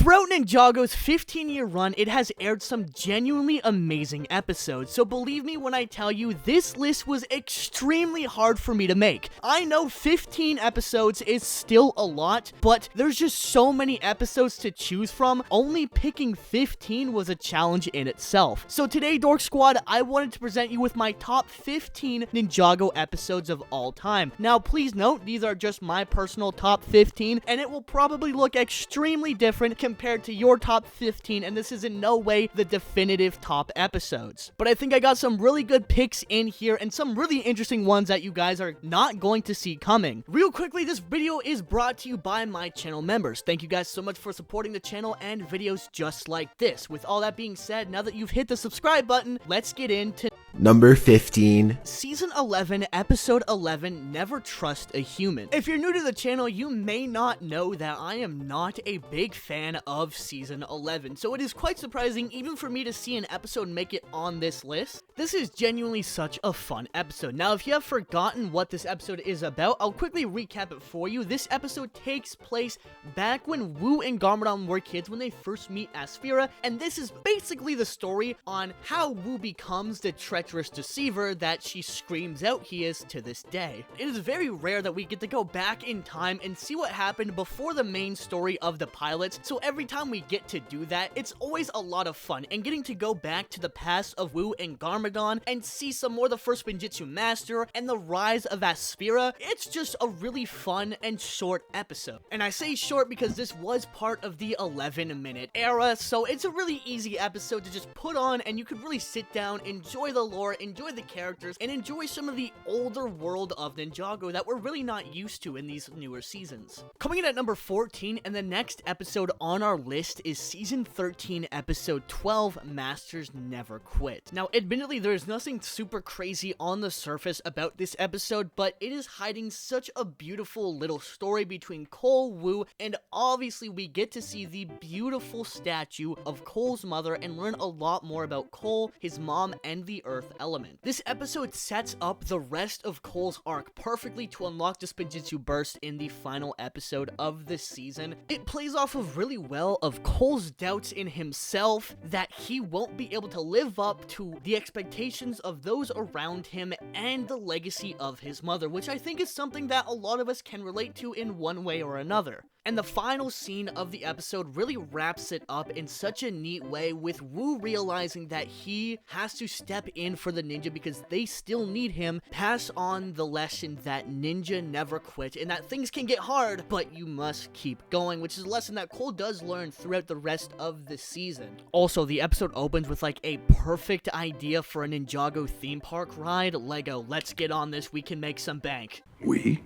Throughout Ninjago's 15-year run, it has aired some genuinely amazing episodes, so believe me when I tell you, this list was extremely hard for me to make. I know 15 episodes is still a lot, but there's just so many episodes to choose from, only picking 15 was a challenge in itself. So today, Dork Squad, I wanted to present you with my top 15 Ninjago episodes of all time. Now, please note, these are just my personal top 15, and it will probably look extremely different compared to your top 15, and this is in no way the definitive top episodes. But I think I got some really good picks in here, and some really interesting ones that you guys are not going to see coming. Real quickly, this video is brought to you by my channel members. Thank you guys so much for supporting the channel and videos just like this. With all that being said, now that you've hit the subscribe button, let's get into Number 15. Season 11, Episode 11, Never Trust a Human. If you're new to the channel, you may not know that I am not a big fan of Season 11, so it is quite surprising even for me to see an episode make it on this list. This is genuinely such a fun episode. Now, if you have forgotten what this episode is about, I'll quickly recap it for you. This episode takes place back when Wu and Garmadork were kids when they first meet Asphira, and this is basically the story on how Wu becomes the treacherous deceiver that she screams out he is to this day. It is very rare that we get to go back in time and see what happened before the main story of the pilots, so every time we get to do that, it's always a lot of fun, and getting to go back to the past of Wu and Garmadork and see some more of the first Spinjitzu Master and the rise of Asphira, it's just a really fun and short episode. And I say short because this was part of the 11-minute era, so it's a really easy episode to just put on, and you could really sit down, enjoy the lore, enjoy the characters, and enjoy some of the older world of Ninjago that we're really not used to in these newer seasons. Coming in at number 14, and the next episode on our list is Season 13, Episode 12, Masters Never Quit. Now, admittedly, there's nothing super crazy on the surface about this episode, but it is hiding such a beautiful little story between Cole, Wu, and obviously we get to see the beautiful statue of Cole's mother and learn a lot more about Cole, his mom, and the Earth element. This episode sets up the rest of Cole's arc perfectly to unlock the Spinjitzu burst in the final episode of the season. It plays off of really well of Cole's doubts in himself that he won't be able to live up to the expectations of those around him and the legacy of his mother, which I think is something that a lot of us can relate to in one way or another. And the final scene of the episode really wraps it up in such a neat way, with Wu realizing that he has to step in for the ninja because they still need him, pass on the lesson that ninja never quit, and that things can get hard, but you must keep going, which is a lesson that Cole does learn throughout the rest of the season. Also, the episode opens with like a perfect idea for a Ninjago theme park ride. Lego, let's get on this, we can make some bank. We?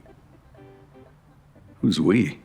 Who's we?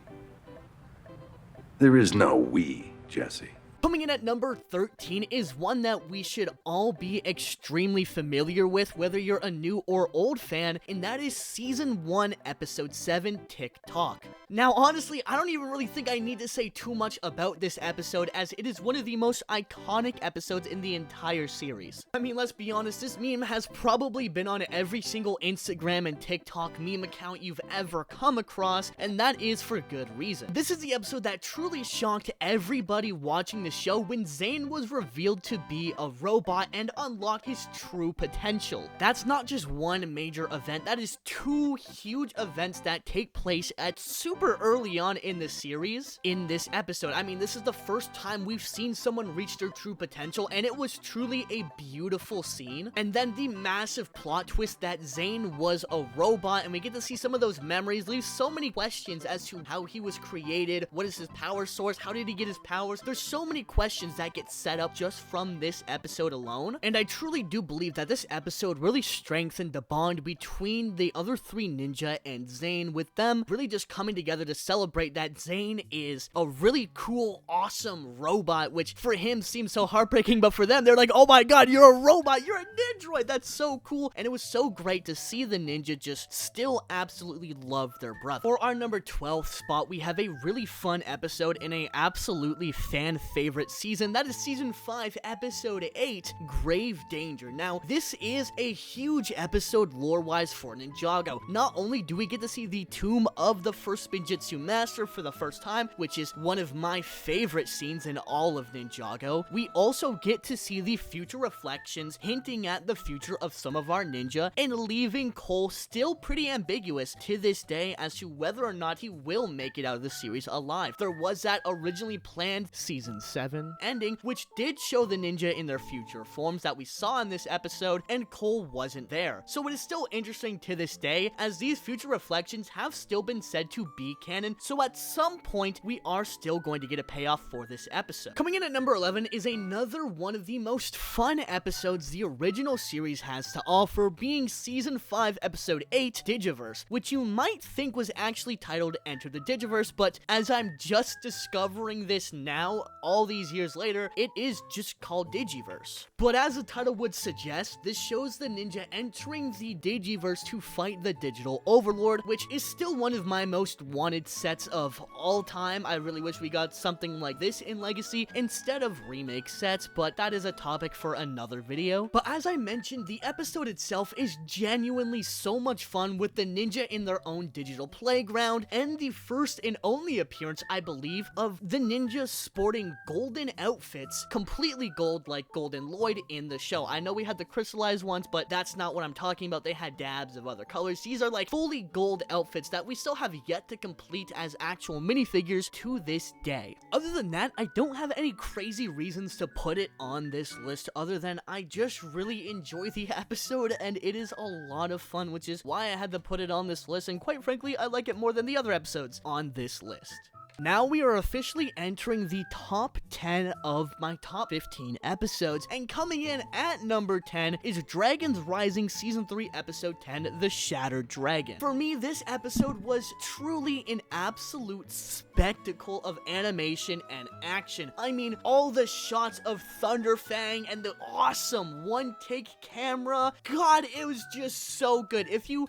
There is no we, Jesse. Coming in at number 13 is one that we should all be extremely familiar with, whether you're a new or old fan, and that is Season 1, Episode 7, TikTok. Now, honestly, I don't even really think I need to say too much about this episode, as it is one of the most iconic episodes in the entire series. I mean, let's be honest, this meme has probably been on every single Instagram and TikTok meme account you've ever come across, and that is for good reason. This is the episode that truly shocked everybody watching the show when Zane was revealed to be a robot and unlock his true potential. That's not just one major event, that is two huge events that take place at super early on in the series in this episode. I mean, this is the first time we've seen someone reach their true potential, and it was truly a beautiful scene. And then the massive plot twist that Zane was a robot, and we get to see some of those memories, leaves so many questions as to how he was created, what is his power source, how did he get his powers. There's so many questions that get set up just from this episode alone, and I truly do believe that this episode really strengthened the bond between the other three ninja and Zane, with them really just coming together to celebrate that Zane is a really cool, awesome robot, which for him seems so heartbreaking, but for them, they're like, oh my god, you're a robot, you're a ninja, that's so cool. And it was so great to see the ninja just still absolutely love their brother. For our number 12 spot, we have a really fun episode and a absolutely fan favorite favorite season. That is season 5, episode 8, Grave Danger. Now, this is a huge episode lore-wise for Ninjago. Not only do we get to see the tomb of the first Spinjitzu master for the first time, which is one of my favorite scenes in all of Ninjago, we also get to see the future reflections hinting at the future of some of our ninja and leaving Cole still pretty ambiguous to this day as to whether or not he will make it out of the series alive. There was that originally planned season 7 ending, which did show the ninja in their future forms that we saw in this episode, and Cole wasn't there. So it is still interesting to this day, as these future reflections have still been said to be canon, so at some point, we are still going to get a payoff for this episode. Coming in at number 11 is another one of the most fun episodes the original series has to offer, being season 5, episode 8, Digiverse, which you might think was actually titled Enter the Digiverse, but as I'm just discovering this now, all these years later, it is just called Digiverse. But as the title would suggest, this shows the ninja entering the Digiverse to fight the Digital Overlord, which is still one of my most wanted sets of all time. I really wish we got something like this in Legacy instead of remake sets, but that is a topic for another video. But as I mentioned, the episode itself is genuinely so much fun with the ninja in their own digital playground, and the first and only appearance, I believe, of the ninja sporting golden outfits, completely gold like Golden Lloyd in the show. I know we had the crystallized ones, but that's not what I'm talking about. They had dabs of other colors. These are like fully gold outfits that we still have yet to complete as actual minifigures to this day. Other than that, I don't have any crazy reasons to put it on this list other than I just really enjoy the episode and it is a lot of fun, which is why I had to put it on this list, and quite frankly, I like it more than the other episodes on this list. Now we are officially entering the top 10 of my top 15 episodes, and coming in at number 10 is Dragons Rising Season 3 Episode 10, The Shattered Dragon. For me, this episode was truly an absolute spectacle of animation and action. I mean, all the shots of Thunderfang and the awesome one-take camera. God, it was just so good. If you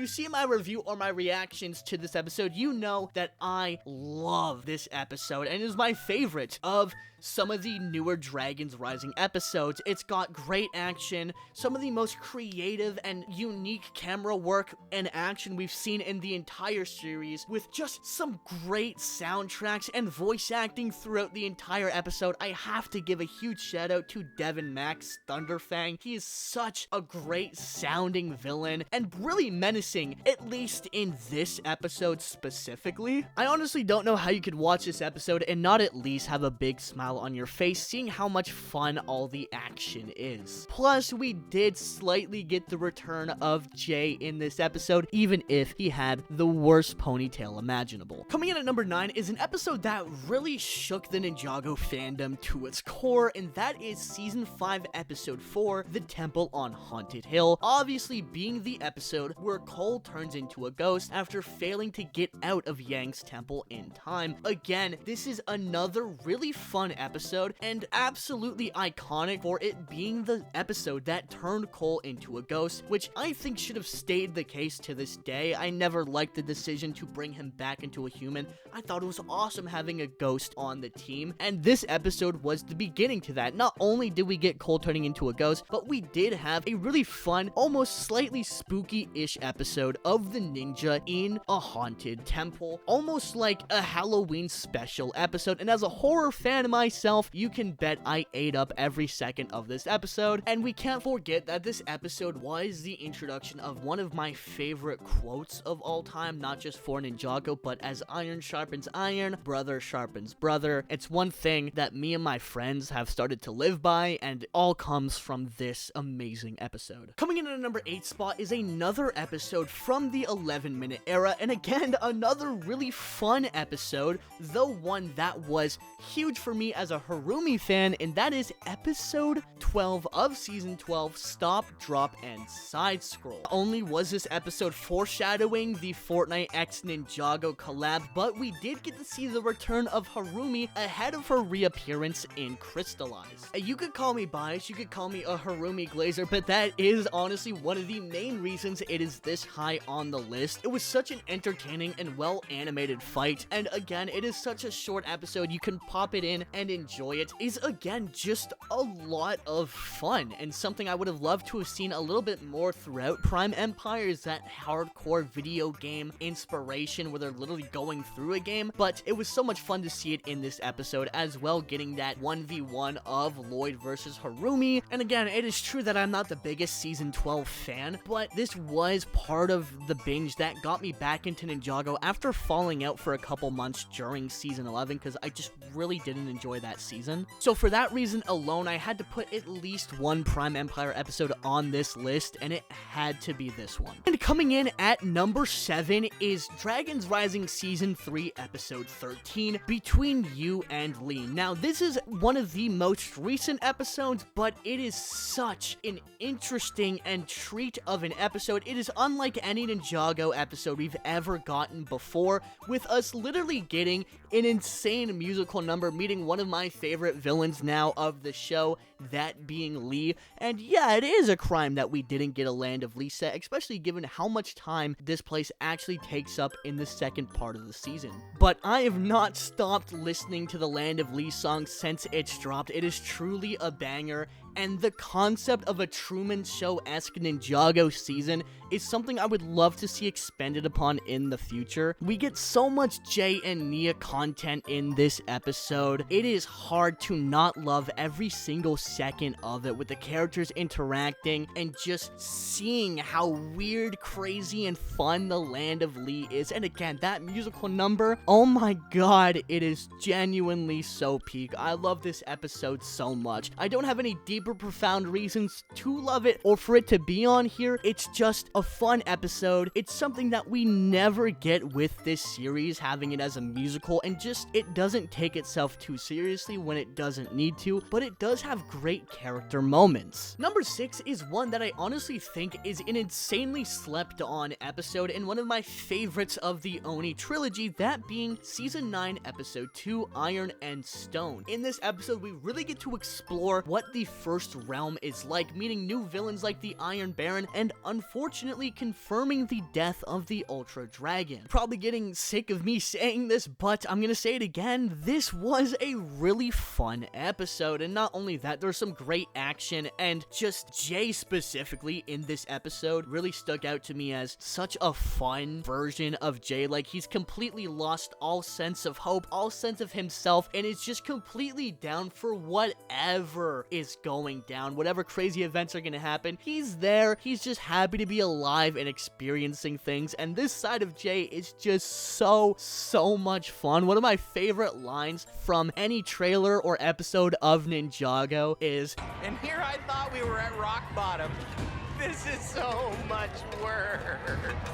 see my review or my reactions to this episode, you know that I love this episode, and it is my favorite of some of the newer Dragons Rising episodes. It's got great action, some of the most creative and unique camera work and action we've seen in the entire series, with just some great soundtracks and voice acting throughout the entire episode. I have to give a huge shout out to Devin Max Thunderfang. He is such a great sounding villain and really menacing, at least in this episode specifically. I honestly don't know how you could watch this episode and not at least have a big smile on your face, seeing how much fun all the action is. Plus, we did slightly get the return of Jay in this episode, even if he had the worst ponytail imaginable. Coming in at number 9 is an episode that really shook the Ninjago fandom to its core, and that is Season 5, Episode 4, The Temple on Haunted Hill, obviously being the episode where Cole turns into a ghost after failing to get out of Yang's temple in time. Again, this is another really fun episode and absolutely iconic for it being the episode that turned Cole into a ghost, which I think should have stayed the case to this day. I never liked the decision to bring him back into a human. I thought it was awesome having a ghost on the team, and this episode was the beginning to that. Not only did we get Cole turning into a ghost, but we did have a really fun, almost slightly spooky-ish episode of the ninja in a haunted temple, almost like a Halloween special episode. And as a horror fan myself, you can bet I ate up every second of this episode. And we can't forget that this episode was the introduction of one of my favorite quotes of all time, not just for Ninjago, but as iron sharpens iron, brother sharpens brother. It's one thing that me and my friends have started to live by, and it all comes from this amazing episode. Coming in at a number 8 spot is another episode from the 11-minute era, and again, another really fun episode, though one that was huge for me as a Harumi fan, and that is episode 12 of season 12, Stop, Drop, and Side Scroll. Not only was this episode foreshadowing the Fortnite x Ninjago collab, but we did get to see the return of Harumi ahead of her reappearance in Crystallize. You could call me biased, you could call me a Harumi glazer, but that is honestly one of the main reasons it is this high on the list. It was such an entertaining and well animated fight, and again, it is such a short episode, you can pop it in and enjoy it, is again just a lot of fun, and something I would have loved to have seen a little bit more throughout Prime Empire is that hardcore video game inspiration where they're literally going through a game, but it was so much fun to see it in this episode as well, getting that 1v1 of Lloyd versus Harumi. And again, it is true that I'm not the biggest Season 12 fan, but this was part of the binge that got me back into Ninjago after falling out for a couple months during Season 11, because I just really didn't enjoy that season. So for that reason alone, I had to put at least one Prime Empire episode on this list, and it had to be this one. And coming in at number 7 is Dragons Rising Season 3 Episode 13, Between You and Lee. Now, this is one of the most recent episodes, but it is such an interesting and treat of an episode. It is unlike any Ninjago episode we've ever gotten before, with us literally getting an insane musical number, meeting one of my favorite villains now of the show, that being Lee. And yeah, it is a crime that we didn't get a Land of Lee set, especially given how much time this place actually takes up in the second part of the season. But I have not stopped listening to the Land of Lee song since it's dropped. It is truly a banger, and the concept of a Truman Show-esque Ninjago season is something I would love to see expanded upon in the future. We get so much Jay and Nia content in this episode. It is hard to not love every single second of it, with the characters interacting and just seeing how weird, crazy, and fun the Land of Lee is. And again, that musical number, oh my god, it is genuinely so peak. I love this episode so much. I don't have any deeper, profound reasons to love it or for it to be on here. It's just a fun episode. It's something that we never get with this series, having it as a musical, and just, it doesn't take itself too seriously when it doesn't need to, but it does have great character moments. Number 6 is one that I honestly think is an insanely slept on episode and one of my favorites of the Oni trilogy, that being Season 9 Episode 2, Iron and Stone. In this episode, we really get to explore what the First Realm is like, meeting new villains like the Iron Baron, and unfortunately confirming the death of the Ultra Dragon. Probably getting sick of me saying this, but I'm gonna say it again, this was a really fun episode, and not only that, there's some great action, and just Jay specifically in this episode really stuck out to me as such a fun version of Jay. Like, he's completely lost all sense of hope, all sense of himself, and is just completely down for whatever is going down, whatever crazy events are gonna happen. He's there, he's just happy to be alive and experiencing things, and this side of Jay is just so much fun. One of my favorite lines from any trailer or episode of Ninjago is, "And here I thought we were at rock bottom. This is so much worse."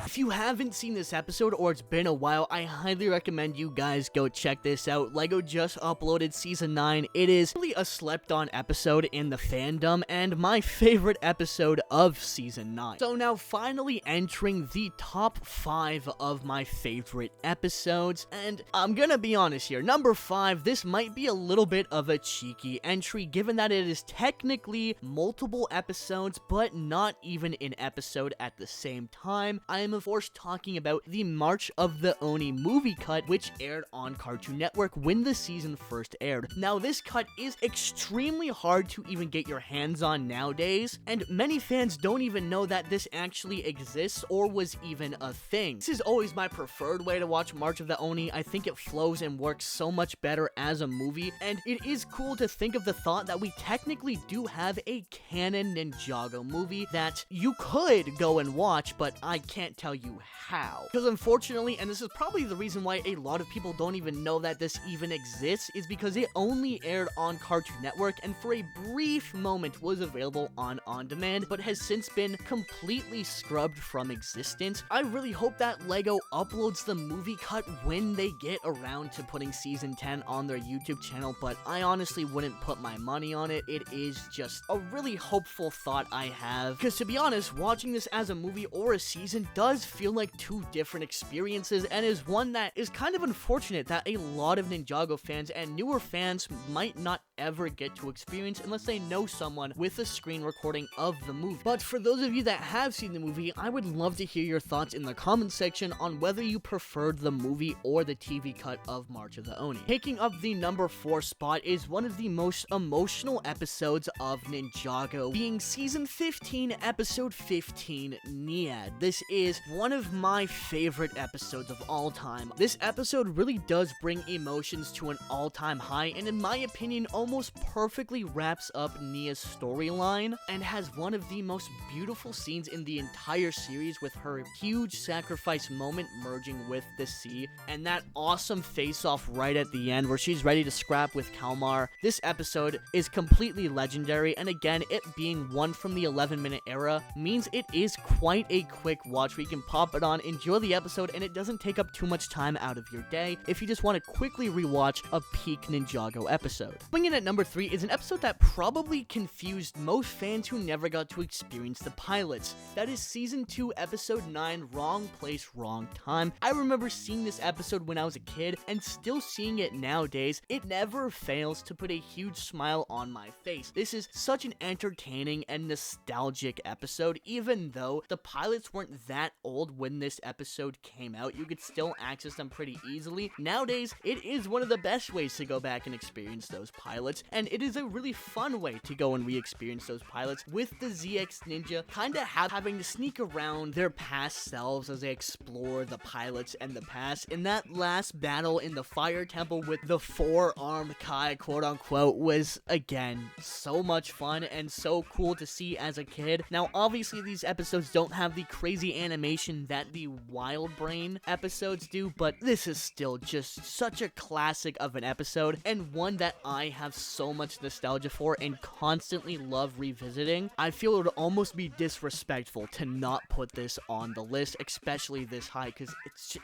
If you haven't seen this episode or it's been a while, I highly recommend you guys go check this out. LEGO just uploaded Season 9. It is really a slept-on episode in the fandom and my favorite episode of Season 9. So now finally entering the top 5 of my favorite episodes, and I'm gonna be honest here, number 5, this might be a little bit of a cheeky entry given that it is technically multiple episodes, but not even an episode at the same time. I am of course talking about the March of the Oni movie cut, which aired on Cartoon Network when the season first aired. Now, this cut is extremely hard to even get your hands on nowadays, and many fans don't even know that this actually exists or was even a thing. This is always my preferred way to watch March of the Oni. I think it flows and works so much better as a movie, and it is cool to think of the thought that we technically do have a canon Ninjago movie that you could go and watch, but I can't tell you how. Because unfortunately, and this is probably the reason why a lot of people don't even know that this even exists, is because it only aired on Cartoon Network and for a brief moment was available on demand, but has since been completely scrubbed from existence. I really hope that LEGO uploads the movie cut when they get around to putting Season 10 on their YouTube channel, but I honestly wouldn't put my money on it. It is just a really hopeful thought I have, because to be honest, watching this as a movie or a season does feel like two different experiences, and is one that is kind of unfortunate that a lot of Ninjago fans and newer fans might not ever get to experience unless they know someone with a screen recording of the movie. But for those of you that have seen the movie, I would love to hear your thoughts in the comments section on whether you preferred the movie or the TV cut of March of the Oni. Taking up the number 4 spot is one of the most emotional episodes of Ninjago, being season 15, episode 15, Niad. This is one of my favorite episodes of all time. This episode really does bring emotions to an all-time high, and in my opinion, almost perfectly wraps up Nia's storyline, and has one of the most beautiful scenes in the entire series, with her huge sacrifice moment merging with the sea, and that awesome face-off right at the end where she's ready to scrap with Kalmar. This episode is completely legendary, and again, it being one from the 11-minute era means it is quite a quick watch where you can pop it on, enjoy the episode, and it doesn't take up too much time out of your day if you just want to quickly rewatch a peak Ninjago episode. Coming in at number 3 is an episode that probably confused most fans who never got to experience the pilots. That is season 2, episode 9, Wrong Place, Wrong Time. I remember seeing this episode when I was a kid, and still seeing it nowadays. It never fails to put a huge smile on my face. This is such an entertaining and nostalgic episode. Even though the pilots weren't that old when this episode came out, you could still access them pretty easily. Nowadays, it is one of the best ways to go back and experience those pilots, and it is a really fun way to go and re-experience those pilots, with the ZX Ninja kinda having to sneak around their past selves as they explore the pilots and the past. In that last battle in the Fire Temple with the 4-armed Kai, quote-unquote, was, again, so much fun and so cool to see as a kid. Now, obviously, these episodes don't have the crazy animation that the Wild Brain episodes do, but this is still just such a classic of an episode, and one that I have so much nostalgia for and constantly love revisiting. I feel it would almost be disrespectful to not put this on the list, especially this high, because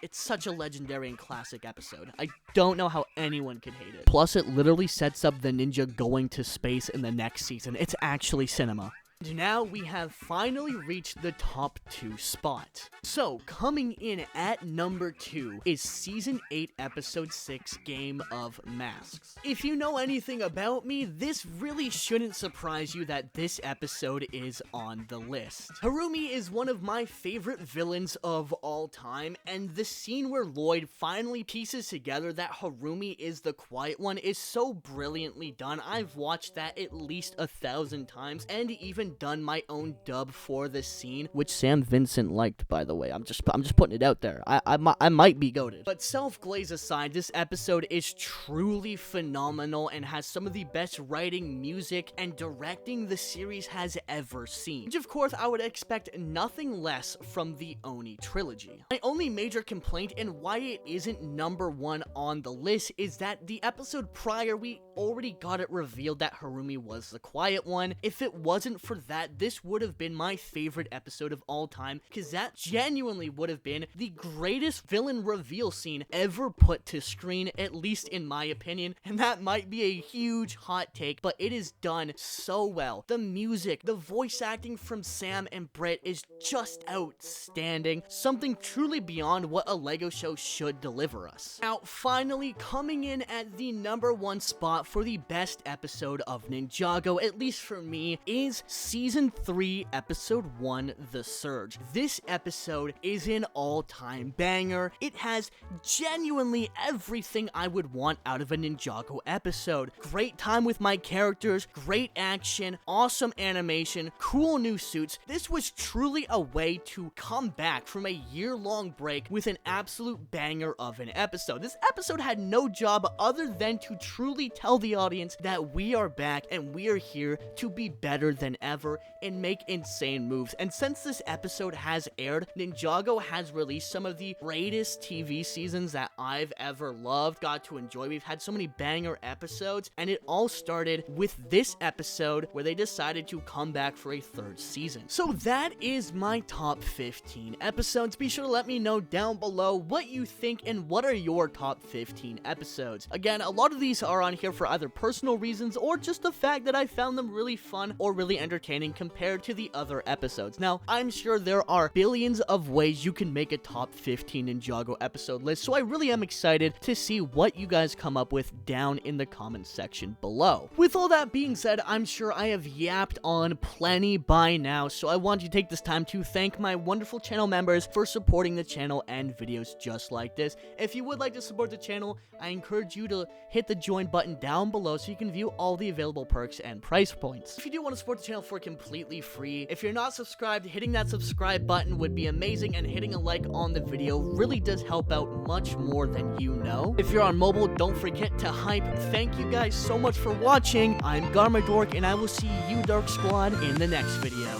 it's such a legendary and classic episode. I don't know how anyone could hate it. Plus, it literally sets up the ninja going to space in the next season. It's actually cinema. And now we have finally reached the top 2 spot. So, coming in at number 2 is Season 8, Episode 6, Game of Masks. If you know anything about me, this really shouldn't surprise you that this episode is on the list. Harumi is one of my favorite villains of all time, and the scene where Lloyd finally pieces together that Harumi is the Quiet One is so brilliantly done. I've watched that at least 1,000 times, and even done my own dub for this scene, which Sam Vincent liked, by the way. I'm just putting it out there. I might be goated. But self-glaze aside, this episode is truly phenomenal and has some of the best writing, music, and directing the series has ever seen. Which, of course, I would expect nothing less from the Oni trilogy. My only major complaint and why it isn't number 1 on the list is that the episode prior, we already got it revealed that Harumi was the Quiet One. If it wasn't for that, this would have been my favorite episode of all time, because that genuinely would have been the greatest villain reveal scene ever put to screen, at least in my opinion, and that might be a huge hot take, but it is done so well. The music, the voice acting from Sam and Britt is just outstanding, something truly beyond what a LEGO show should deliver us. Now, finally, coming in at the number 1 spot for the best episode of Ninjago, at least for me, is Season 3, Episode 1, The Surge. This episode is an all-time banger. It has genuinely everything I would want out of a Ninjago episode. Great time with my characters, great action, awesome animation, cool new suits. This was truly a way to come back from a year-long break with an absolute banger of an episode. This episode had no job other than to truly tell the audience that we are back and we are here to be better than ever and make insane moves. And since this episode has aired, Ninjago has released some of the greatest TV seasons that I've ever loved, got to enjoy. We've had so many banger episodes, and it all started with this episode where they decided to come back for a 3rd season. So that is my top 15 episodes. Be sure to let me know down below what you think and what are your top 15 episodes. Again, a lot of these are on here for either personal reasons or just the fact that I found them really fun or really entertaining entertaining compared to the other episodes. Now, I'm sure there are billions of ways you can make a top 15 Ninjago episode list, so I really am excited to see what you guys come up with down in the comments section below. With all that being said, I'm sure I have yapped on plenty by now, so I want to take this time to thank my wonderful channel members for supporting the channel and videos just like this. If you would like to support the channel, I encourage you to hit the join button down below so you can view all the available perks and price points. If you do want to support the channel for completely free, if you're not subscribed, hitting that subscribe button would be amazing, and hitting a like on the video really does help out much more than you know. If you're on mobile, don't forget to hype. Thank you guys so much for watching. I'm Garmadork, and I will see you, Dark Squad, in the next video.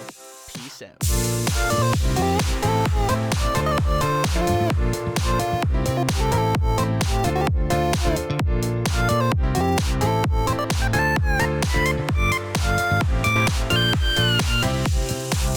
Peace out.